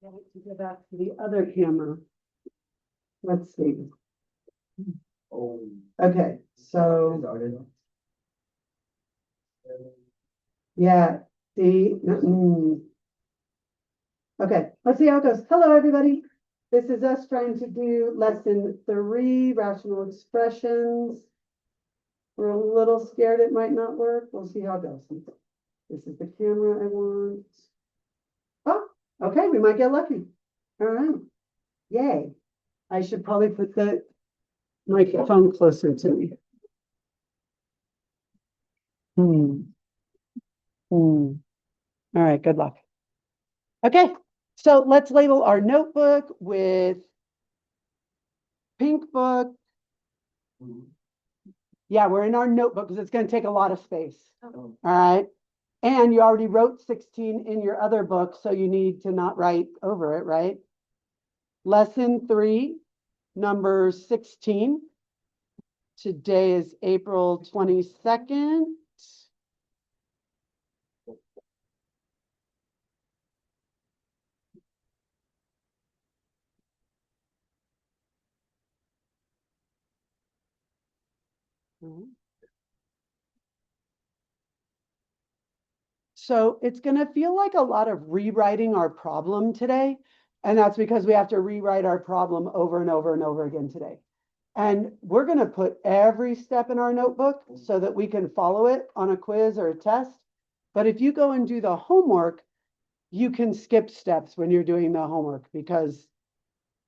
To go back to the other camera. Let's see. Oh. Okay, so yeah, see. Okay, let's see how it goes. Hello, everybody. This is us trying to do lesson 3, rational expressions. We're a little scared it might not work. We'll see how it goes. This is the camera I want. Oh, okay, we might get lucky. All right. Yay. I should probably put the microphone closer to me. All right, good luck. Okay, so let's label our notebook with pink book. Yeah, we're in our notebook because it's going to take a lot of space. All right. And you already wrote 16 in your other book, so you need to not write over it, right? Lesson 3, number 16. Today is April 22nd. So it's going to feel like a lot of rewriting our problem today. And that's because we have to rewrite our problem over and over and over again today. And we're going to put every step in our notebook so that we can follow it on a quiz or a test. But if you go and do the homework, you can skip steps when you're doing the homework because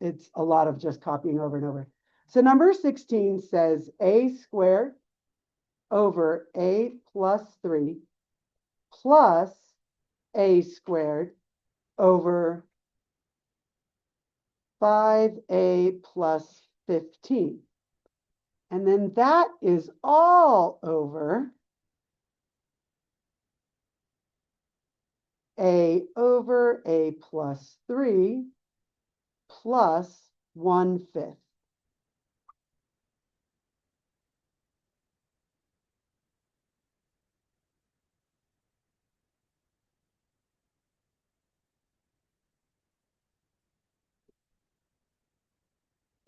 it's a lot of just copying over and over. So number 16 says a squared over a plus 3 plus a squared over 5a plus 15. And then that is all over a over a plus 3 plus 1/5.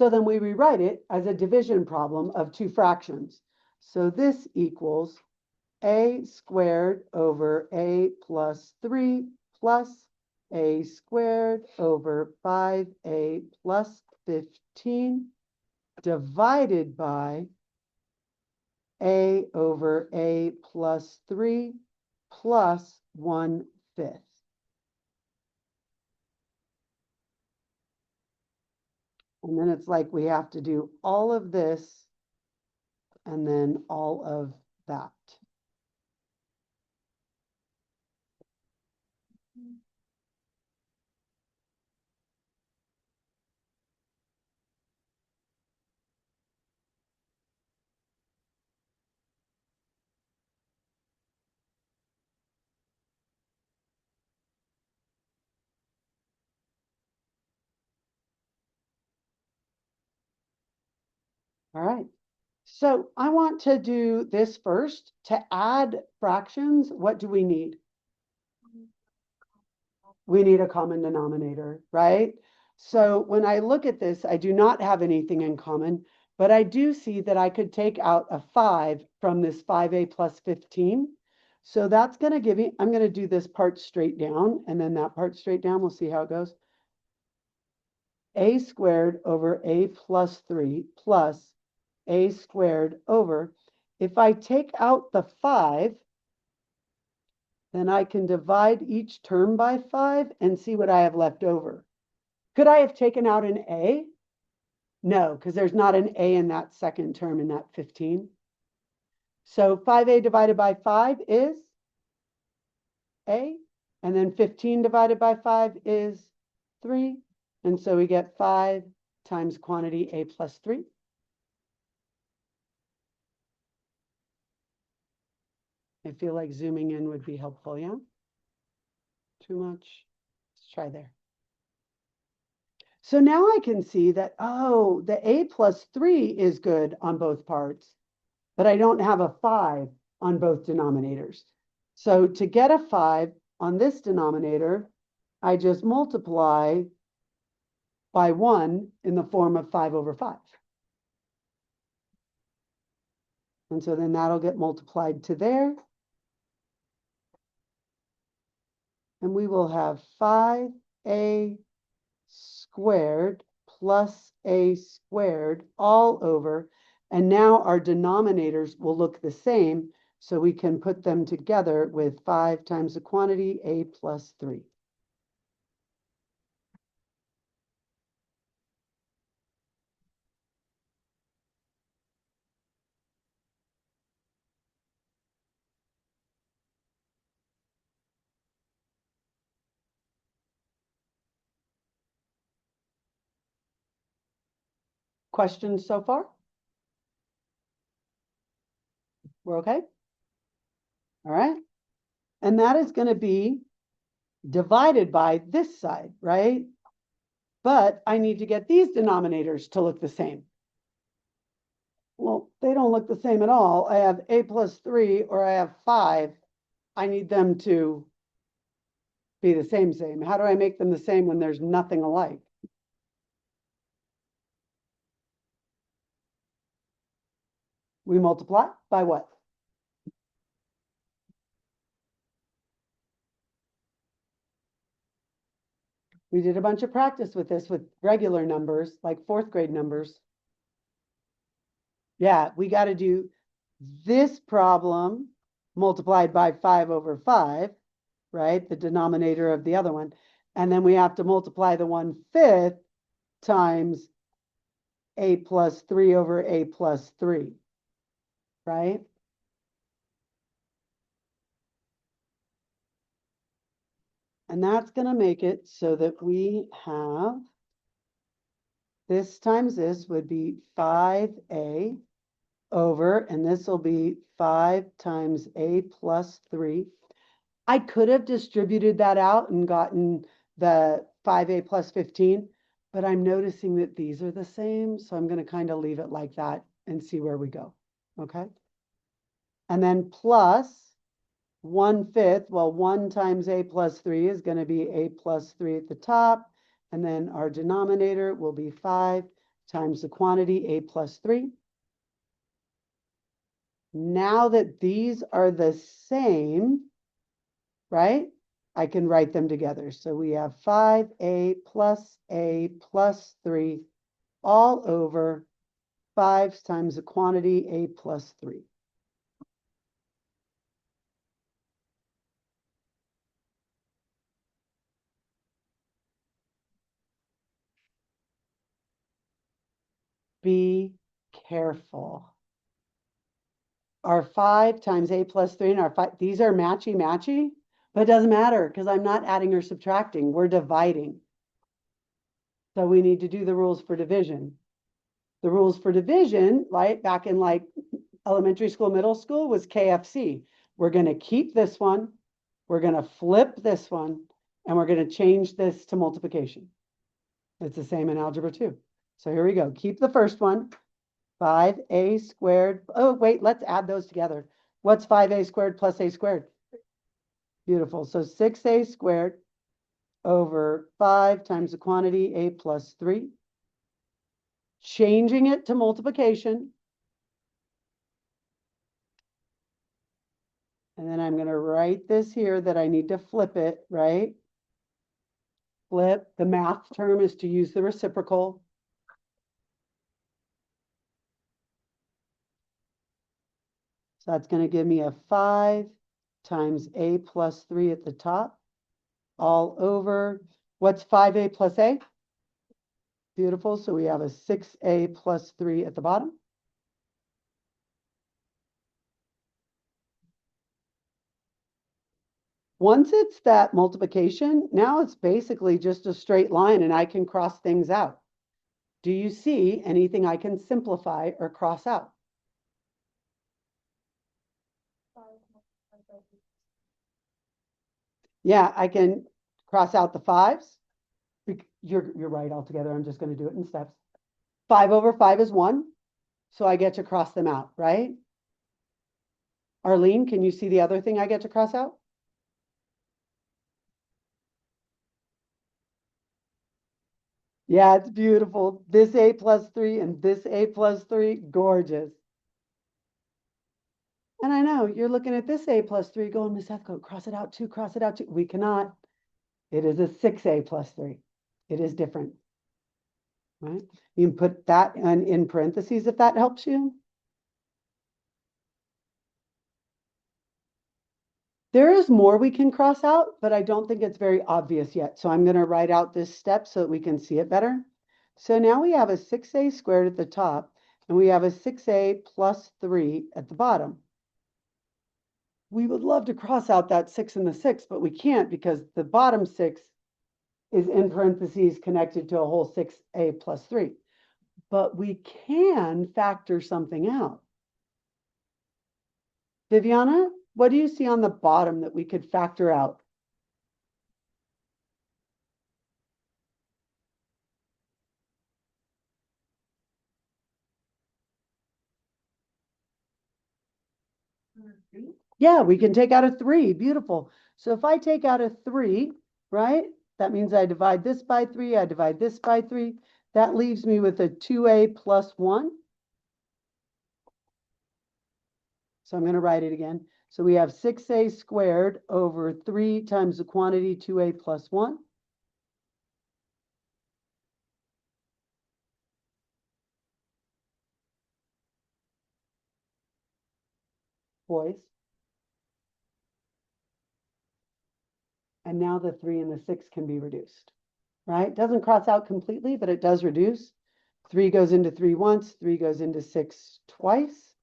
So then we rewrite it as a division problem of 2 fractions. So this equals a squared over a plus 3 plus a squared over 5a plus 15 divided by a over a plus 3 plus 1/5. And then it's like we have to do all of this and then all of that. All right. So I want to do this first. To add fractions, what do we need? We need a common denominator, right? So when I look at this, I do not have anything in common, but I do see that I could take out a 5 from this 5a plus 15. So that's going to give me, I'm going to do this part straight down and then that part straight down. We'll see how it goes. A squared over a plus 3 plus a squared over. If I take out the 5, then I can divide each term by 5 and see what I have left over. Could I have taken out an a? No, because there's not an a in that second term in that 15. So 5a divided by 5 is a, and then 15 divided by 5 is 3. And so we get 5 times quantity a plus 3. I feel like zooming in would be helpful, yeah? Too much? Let's try there. So now I can see that, oh, the a plus 3 is good on both parts, but I don't have a 5 on both denominators. So to get a 5 on this denominator, I just multiply by 1 in the form of 5 over 5. And so then that'll get multiplied to there. And we will have 5a squared plus a squared all over. And now our denominators will look the same, so we can put them together with 5 times the quantity, a plus 3. Questions so far? We're okay? All right. And that is going to be divided by this side, right? But I need to get these denominators to look the same. Well, they don't look the same at all. I have a plus 3 or I have 5. I need them to be the same. How do I make them the same when there's nothing alike? We multiply by what? We did a bunch of practice with this with regular numbers, like 4th grade numbers. Yeah, we got to do this problem multiplied by 5 over 5, right? The denominator of the other one. And then we have to multiply the 1/5 times a plus 3 over a plus 3, right? And that's going to make it so that we have this times this would be 5a over, and this will be 5 times a plus 3. I could have distributed that out and gotten the 5a plus 15, but I'm noticing that these are the same, so I'm going to kind of leave it like that and see where we go, okay? And then plus 1/5, well, 1 times a plus 3 is going to be a plus 3 at the top. And then our denominator will be 5 times the quantity, a plus 3. Now that these are the same, right, I can write them together. So we have 5a plus 3 all over 5 times the quantity, a plus 3. Be careful. Our 5 times a plus 3 and our 5, these are matchy, but it doesn't matter because I'm not adding or subtracting. We're dividing. So we need to do the rules for division. The rules for division, right, back in like elementary school, middle school, was KFC. We're going to keep this one. We're going to flip this one. And we're going to change this to multiplication. It's the same in algebra 2. So here we go. Keep the first one. 5a squared. Oh, wait, let's add those together. What's 5a squared plus a squared? Beautiful. So 6a squared over 5 times the quantity, a plus 3. Changing it to multiplication. And then I'm going to write this here that I need to flip it, right? Flip. The math term is to use the reciprocal. So that's going to give me a 5 times a plus 3 at the top, all over. What's 5a plus a? Beautiful. So we have a 6a plus 3 at the bottom. Once it's that multiplication, now it's basically just a straight line and I can cross things out. Do you see anything I can simplify or cross out? Yeah, I can cross out the 5s. You're right altogether. I'm just going to do it in steps. 5 over 5 is 1. So I get to cross them out, right? Arlene, can you see the other thing I get to cross out? Yeah, it's beautiful. This A plus 3 and this A plus 3, gorgeous. And I know you're looking at this A plus 3 going, Miss Ethco, cross it out 2, cross it out 2. We cannot. It is a 6A plus 3. It is different, right? You can put that in parentheses if that helps you. There is more we can cross out, but I don't think it's very obvious yet. So I'm going to write out this step so that we can see it better. So now we have a 6A squared at the top, and we have a 6A plus 3 at the bottom. We would love to cross out that 6 and the 6, but we can't because the bottom 6 is in parentheses connected to a whole 6A plus 3. But we can factor something out. Viviana, what do you see on the bottom that we could factor out? Yeah, we can take out a 3. Beautiful. So if I take out a 3, right, that means I divide this by 3, I divide this by 3. That leaves me with a 2A plus 1. So I'm going to write it again. So we have 6A squared over 3 times the quantity 2A plus 1. Boys. And now the 3 and the 6 can be reduced, right? Doesn't cross out completely, but it does reduce. 3 goes into 3 once, 3 goes into 6 twice.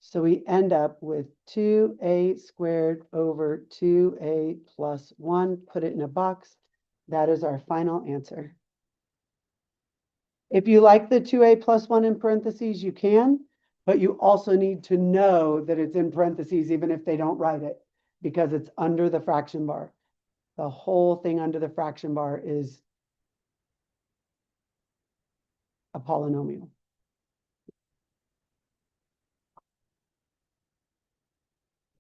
So we end up with 2A squared over 2A plus 1. Put it in a box. That is our final answer. If you like the 2A plus 1 in parentheses, you can, but you also need to know that it's in parentheses even if they don't write it, because it's under the fraction bar. The whole thing under the fraction bar is a polynomial.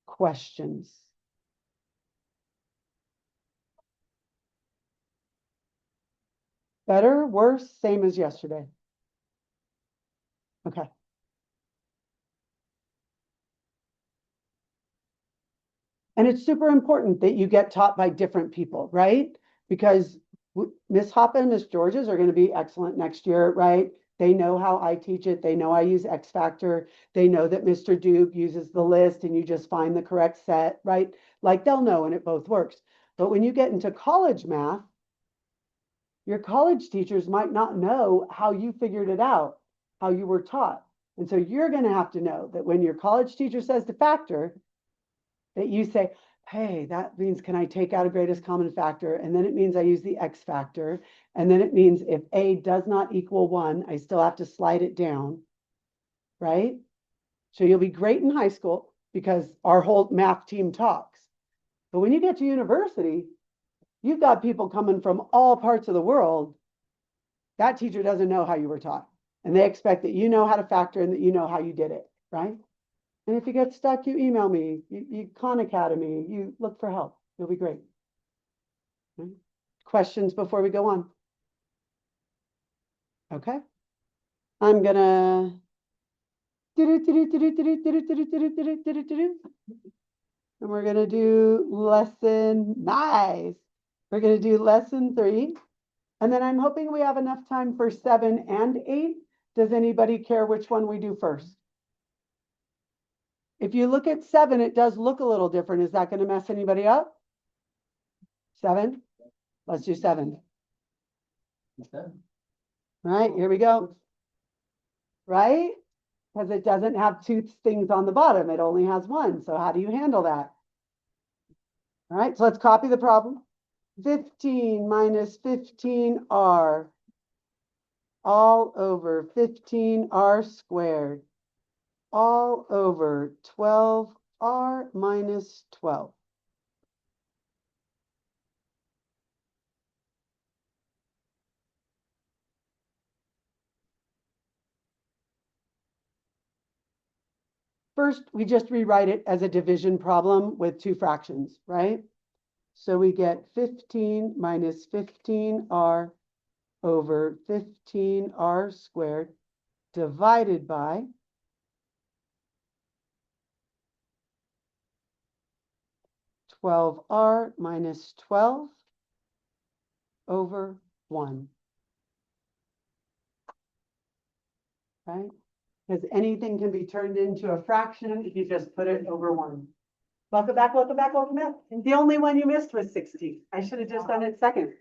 Questions? Better, worse, same as yesterday? Okay. And it's super important that you get taught by different people, right? Because Miss Hoppe and Miss Georges are going to be excellent next year, right? They know how I teach it. They know I use X Factor. They know that Mr. Duke uses the list and you just find the correct set, right? Like they'll know and it both works. But when you get into college math, your college teachers might not know how you figured it out, how you were taught. And so you're going to have to know that when your college teacher says to factor, that you say, hey, that means can I take out a greatest common factor? And then it means I use the X factor. And then it means if A does not equal 1, I still have to slide it down, right? So you'll be great in high school because our whole math team talks. But when you get to university, you've got people coming from all parts of the world. That teacher doesn't know how you were taught. And they expect that you know how to factor and that you know how you did it, right? And if you get stuck, you email me, you Khan Academy, you look for help. You'll be great. Okay. Questions before we go on? Okay. I'm gonna and we're gonna do lesson nice. We're gonna do lesson 3. And then I'm hoping we have enough time for 7 and 8. Does anybody care which one we do first? If you look at 7, it does look a little different. Is that going to mess anybody up? 7? Let's do 7. All right, here we go. Right? Because it doesn't have 2 things on the bottom. It only has 1. So how do you handle that? All right, so let's copy the problem. 15 minus 15r all over 15r squared all over 12r minus 12. First, we just rewrite it as a division problem with 2 fractions, right? So we get 15 minus 15r over 15r squared divided by 12r minus 12 over 1. Right? Because anything can be turned into a fraction if you just put it over 1. Welcome back, welcome back, welcome back. The only one you missed was 16. I should have just done it second.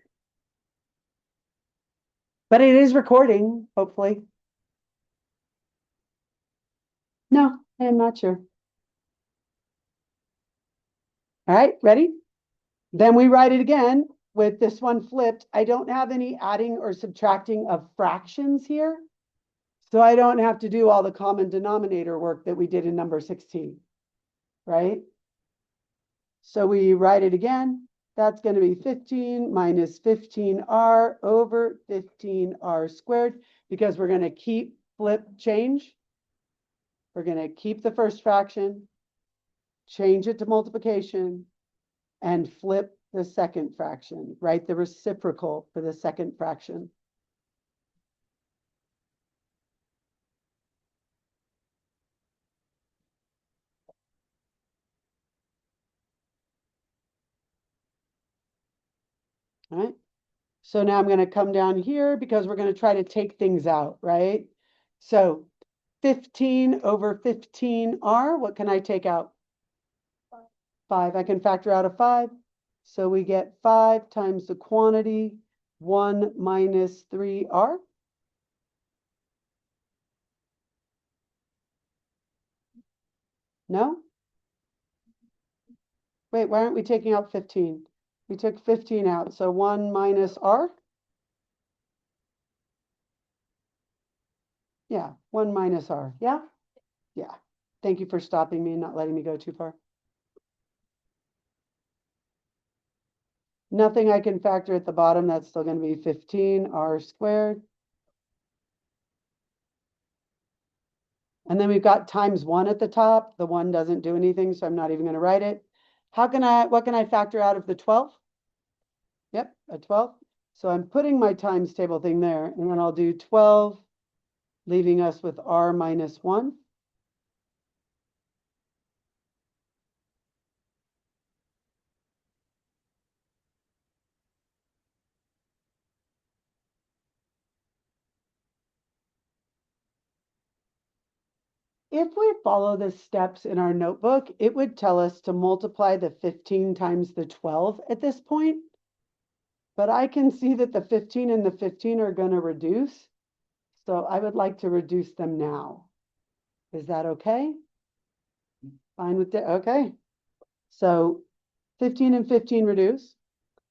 But it is recording, hopefully. No, I'm not sure. All right, ready? Then we write it again with this one flipped. I don't have any adding or subtracting of fractions here. So I don't have to do all the common denominator work that we did in number 16, right? So we write it again. That's going to be 15 minus 15r over 15r squared, because we're going to keep flip change. We're going to keep the first fraction, change it to multiplication, and flip the second fraction, write the reciprocal for the second fraction. All right. So now I'm going to come down here because we're going to try to take things out, right? So 15 over 15r, what can I take out? 5. I can factor out a 5. So we get 5 times the quantity, 1 minus 3r. No? Wait, why aren't we taking out 15? We took 15 out, so 1 minus r? Yeah, 1 minus r, yeah? Yeah. Thank you for stopping me and not letting me go too far. Nothing I can factor at the bottom, that's still going to be 15r squared. And then we've got times 1 at the top. The 1 doesn't do anything, so I'm not even going to write it. What can I factor out of the 12? Yep, a 12. So I'm putting my times table thing there, and then I'll do 12, leaving us with r minus 1. If we follow the steps in our notebook, it would tell us to multiply the 15 times the 12 at this point. But I can see that the 15 and the 15 are going to reduce. So I would like to reduce them now. Is that okay? Fine with that? Okay. So 15 and 15 reduce.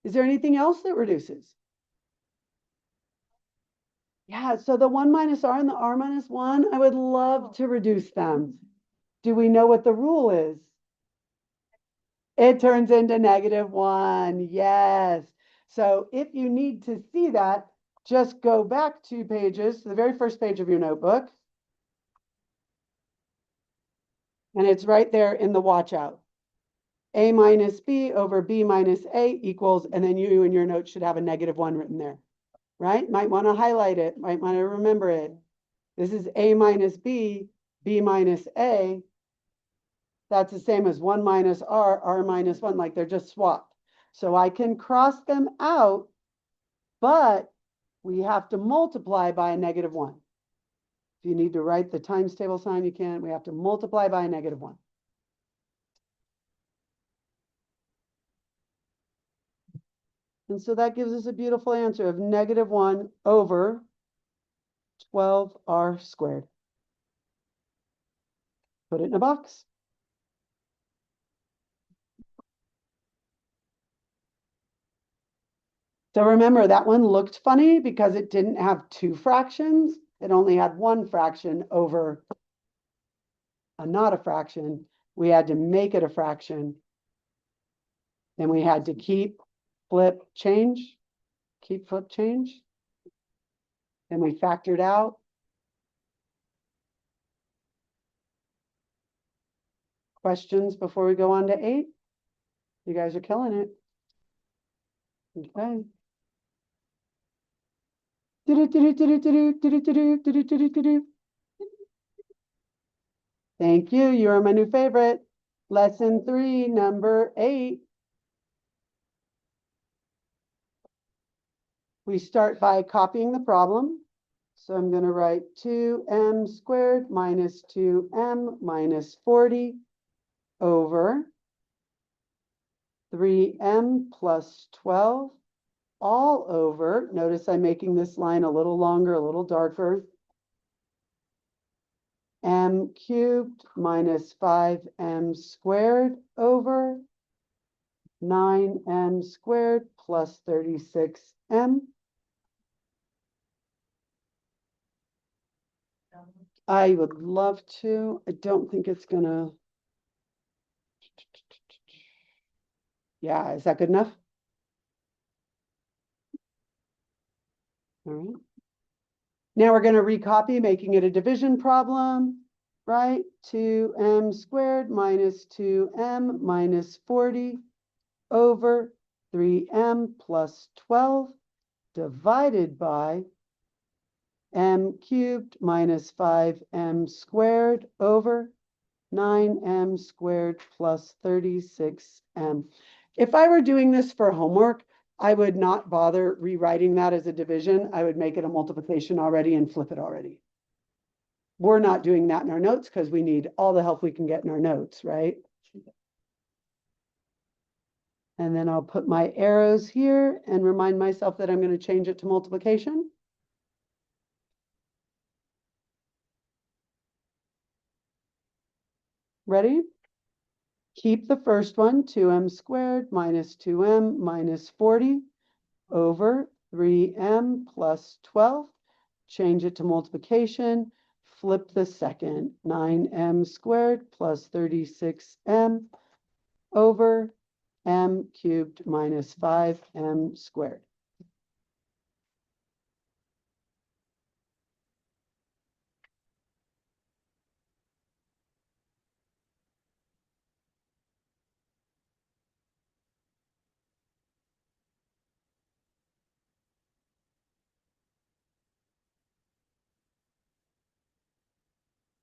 Is there anything else that reduces? Yeah, so the 1 minus r and the r minus 1, I would love to reduce them. Do we know what the rule is? It turns into -1. Yes. So if you need to see that, just go back 2 pages to the very first page of your notebook. And it's right there in the watch out. A minus b over b minus a equals, and then you in your notes should have a -1 written there, right? Might want to highlight it, might want to remember it. This is a minus b, b minus a. That's the same as 1 minus r, r minus 1, like they're just swapped. So I can cross them out, but we have to multiply by a -1. If you need to write the times table sign, you can. We have to multiply by a -1. And so that gives us a beautiful answer of -1 over 12r squared. Put it in a box. So remember, that one looked funny because it didn't have 2 fractions. It only had 1 fraction over a not a fraction. We had to make it a fraction. Then we had to keep, flip, change. Keep, flip, change. Then we factored out. Questions before we go on to 8? You guys are killing it. Okay. Thank you. You are my new favorite. Lesson 3, number 8. We start by copying the problem. So I'm going to write 2m squared minus 2m minus 40 over 3m plus 12 all over. Notice I'm making this line a little longer, a little darker. M cubed minus 5m squared over 9m squared plus 36m. I would love to. I don't think it's gonna. Yeah, is that good enough? All right. Now we're going to recopy, making it a division problem, right? 2m squared minus 2m minus 40 over 3m plus 12 divided by m cubed minus 5m squared over 9m squared plus 36m. If I were doing this for homework, I would not bother rewriting that as a division. I would make it a multiplication already and flip it already. We're not doing that in our notes because we need all the help we can get in our notes, right? And then I'll put my arrows here and remind myself that I'm going to change it to multiplication. Ready? Keep the first one, 2m squared minus 2m minus 40 over 3m plus 12. Change it to multiplication. Flip the second, 9m squared plus 36m over m cubed minus 5m squared.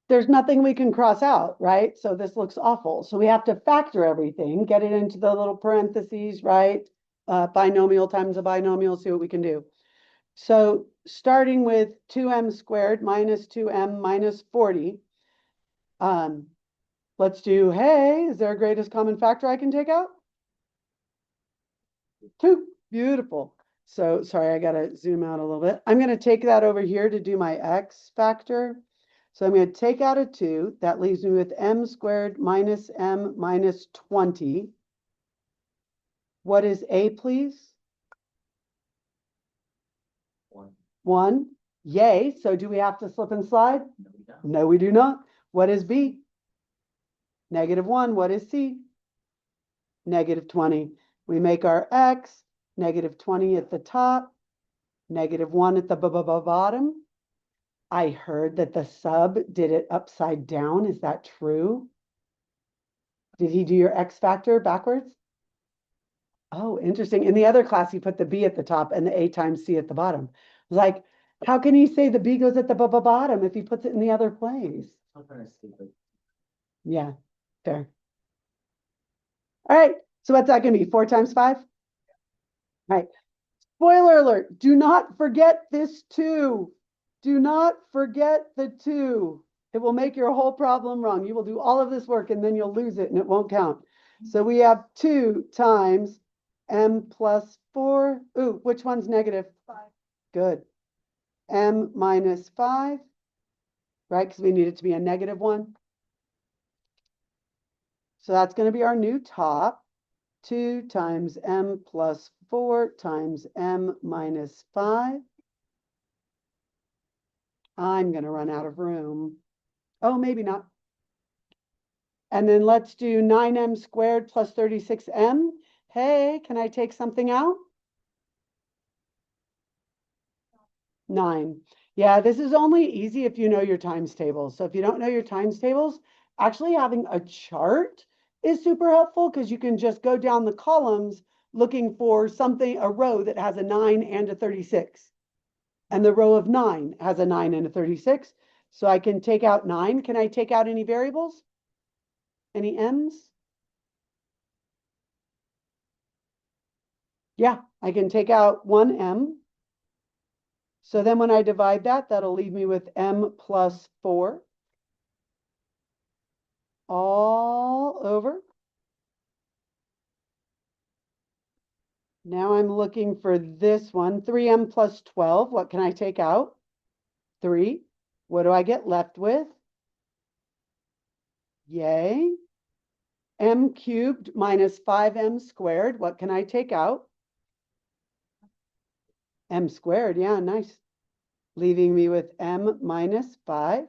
There's nothing we can cross out, right? So this looks awful. So we have to factor everything, get it into the little parentheses, right? Binomial times a binomial, see what we can do. So starting with 2m squared minus 2m minus 40. Let's do, hey, is there a greatest common factor I can take out? 2. Beautiful. So sorry, I got to zoom out a little bit. I'm going to take that over here to do my x factor. So I'm going to take out a 2. That leaves me with m squared minus m minus 20. What is a, please? 1. 1. Yay. So do we have to slip and slide? No, we don't. No, we do not. What is b? -1. What is c? -20. We make our x, -20 at the top, -1 at the bottom. I heard that the sub did it upside down. Is that true? Did he do your x factor backwards? Oh, interesting. In the other class, he put the b at the top and the a times c at the bottom. I was like, how can he say the b goes at the bottom if he puts it in the other place? Sometimes stupid. Yeah, fair. All right, so what's that going to be? 4 times 5? All right. Spoiler alert, do not forget this 2. Do not forget the 2. It will make your whole problem wrong. You will do all of this work and then you'll lose it and it won't count. So we have 2 times m plus 4. Ooh, which one's negative? 5. Good. M minus 5, right? Because we need it to be a -1. So that's going to be our new top. 2 times m plus 4 times m minus 5. I'm going to run out of room. Oh, maybe not. And then let's do 9m squared plus 36m. Hey, can I take something out? 9. Yeah, this is only easy if you know your times tables. So if you don't know your times tables, actually having a chart is super helpful because you can just go down the columns looking for something, a row that has a 9 and a 36. And the row of 9 has a 9 and a 36. So I can take out 9. Can I take out any variables? Any m's? Yeah, I can take out one m. So then when I divide that, that'll leave me with m plus 4 all over. Now I'm looking for this one, 3m plus 12. What can I take out? 3. What do I get left with? Yay. M cubed minus 5m squared. What can I take out? M squared. Yeah, nice. Leaving me with m minus 5.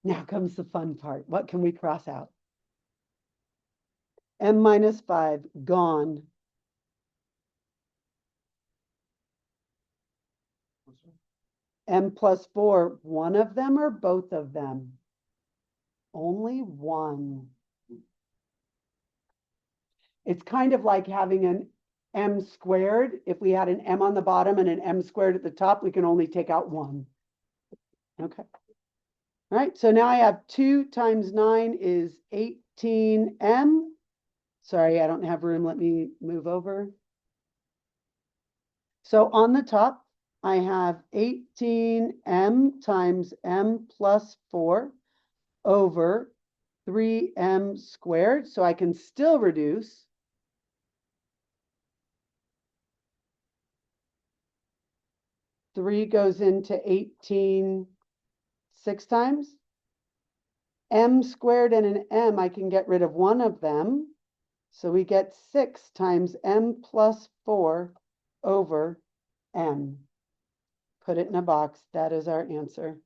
Now comes the fun part. What can we cross out? M minus 5, gone. M plus 4, one of them or both of them? Only one. It's kind of like having an m squared. If we had an m on the bottom and an m squared at the top, we can only take out one. Okay. All right, so now I have 2 times 9 is 18m. Sorry, I don't have room. Let me move over. So on the top, I have 18m times m plus 4 over 3m squared. So I can still reduce. Three goes into 18 6 times. M squared and an m, I can get rid of one of them. So we get 6 times m plus 4 over m. Put it in a box. That is our answer.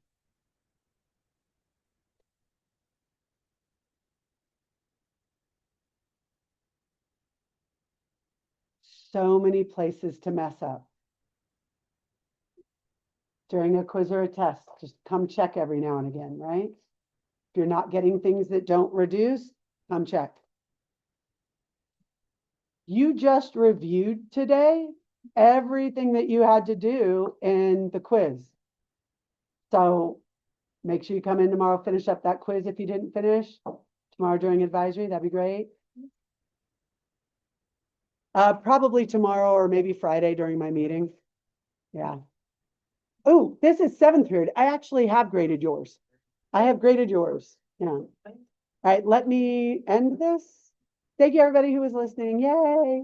So many places to mess up. During a quiz or a test, just come check every now and again, right? If you're not getting things that don't reduce, come check. You just reviewed today everything that you had to do in the quiz. So make sure you come in tomorrow, finish up that quiz if you didn't finish. Tomorrow during advisory, that'd be great. Probably tomorrow or maybe Friday during my meeting. Yeah. Oh, this is 7th period. I actually have graded yours. I have graded yours. Yeah. All right, let me end this. Thank you, everybody who was listening. Yay.